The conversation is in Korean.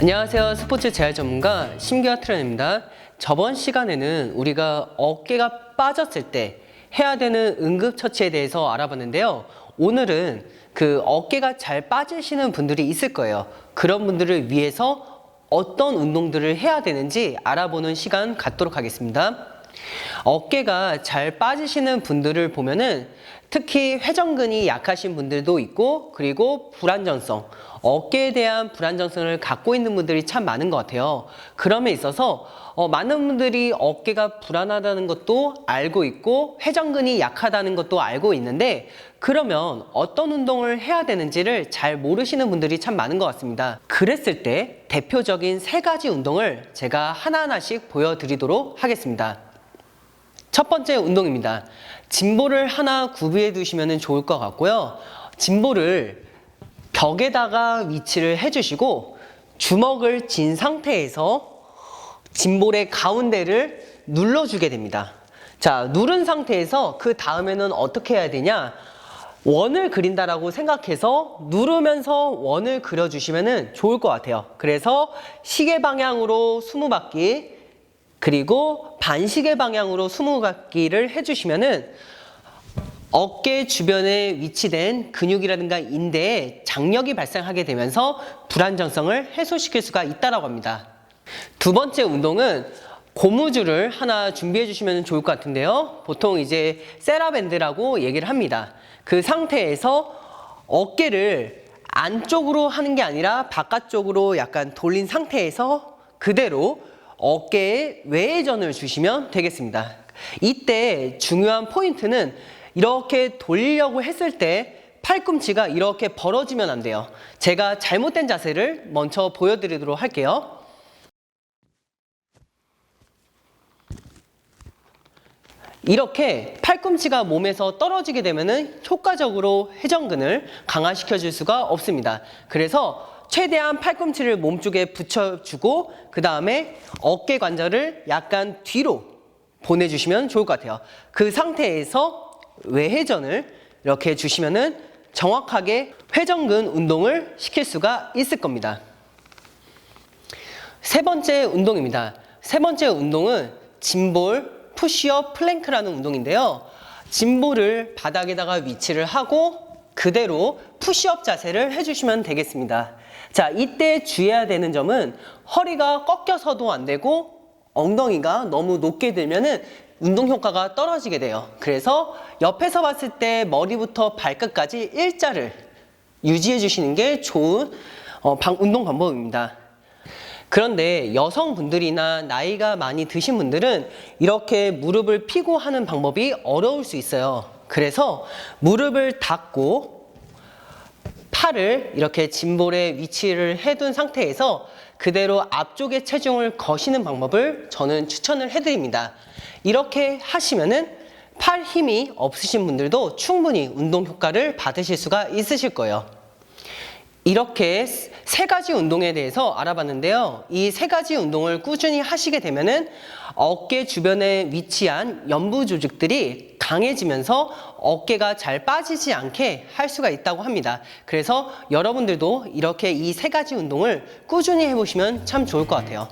안녕하세요. 스포츠 재활 전문가 심기화 트레이너입니다. 저번 시간에는 우리가 어깨가 빠졌을 때 해야 되는 응급처치에 대해서 알아봤는데요. 오늘은 그 어깨가 잘 빠지시는 분들이 있을 거예요. 그런 분들을 위해서 어떤 운동들을 해야 되는지 알아보는 시간 갖도록 하겠습니다. 어깨가 잘 빠지시는 분들을 보면은 특히 회전근이 약하신 분들도 있고, 그리고 불안정성, 어깨에 대한 불안정성을 갖고 있는 분들이 참 많은 것 같아요. 그럼에 있어서 많은 분들이 어깨가 불안하다는 것도 알고 있고 회전근이 약하다는 것도 알고 있는데, 그러면 어떤 운동을 해야 되는지를 잘 모르시는 분들이 참 많은 것 같습니다. 그랬을 때 대표적인 3가지 운동을 제가 하나하나씩 보여드리도록 하겠습니다. 첫 번째 운동입니다. 짐볼을 하나 구비해 두시면 좋을 것 같고요. 짐볼을 벽에다가 위치를 해주시고 주먹을 쥔 상태에서 짐볼의 가운데를 눌러주게 됩니다. 자, 누른 상태에서 그 다음에는 어떻게 해야 되냐? 원을 그린다라고 생각해서 누르면서 원을 그려주시면 좋을 것 같아요. 그래서 시계 방향으로 20바퀴, 그리고 반시계 방향으로 20바퀴를 해주시면은 어깨 주변에 위치된 근육이라든가 인대에 장력이 발생하게 되면서 불안정성을 해소시킬 수가 있다고 합니다. 두 번째 운동은 고무줄을 하나 준비해 주시면 좋을 것 같은데요. 보통 이제 세라밴드라고 얘기를 합니다. 그 상태에서 어깨를 안쪽으로 하는 게 아니라 바깥쪽으로 약간 돌린 상태에서 그대로 어깨에 외회전을 주시면 되겠습니다. 이때 중요한 포인트는 이렇게 돌리려고 했을 때 팔꿈치가 이렇게 벌어지면 안 돼요. 제가 잘못된 자세를 먼저 보여드리도록 할게요. 이렇게 팔꿈치가 몸에서 떨어지게 되면 효과적으로 회전근을 강화시켜 줄 수가 없습니다. 그래서 최대한 팔꿈치를 몸쪽에 붙여주고 그 다음에 어깨 관절을 약간 뒤로 보내주시면 좋을 것 같아요. 그 상태에서 외회전을 이렇게 주시면은 정확하게 회전근 운동을 시킬 수가 있을 겁니다. 세 번째 운동입니다. 세 번째 운동은 짐볼 푸시업 플랭크라는 운동인데요. 짐볼을 바닥에다가 위치를 하고 그대로 푸시업 자세를 해주시면 되겠습니다. 자, 이때 주의해야 되는 점은 허리가 꺾여서도 안 되고 엉덩이가 너무 높게 들면은 운동 효과가 떨어지게 돼요. 그래서 옆에서 봤을 때 머리부터 발끝까지 일자를 유지해 주시는 게 좋은 운동 방법입니다. 그런데 여성분들이나 나이가 많이 드신 분들은 이렇게 무릎을 펴고 하는 방법이 어려울 수 있어요. 그래서 무릎을 닫고 팔을 이렇게 짐볼에 위치를 해둔 상태에서 그대로 앞쪽에 체중을 거시는 방법을 저는 추천을 해드립니다. 이렇게 하시면은 팔 힘이 없으신 분들도 충분히 운동 효과를 받으실 수가 있으실 거예요. 이렇게 3가지 운동에 대해서 알아봤는데요. 이 3가지 운동을 꾸준히 하시게 되면은 어깨 주변에 위치한 연부 조직들이 강해지면서 어깨가 잘 빠지지 않게 할 수가 있다고 합니다. 그래서 여러분들도 이렇게 이 3가지 운동을 꾸준히 해보시면 참 좋을 것 같아요.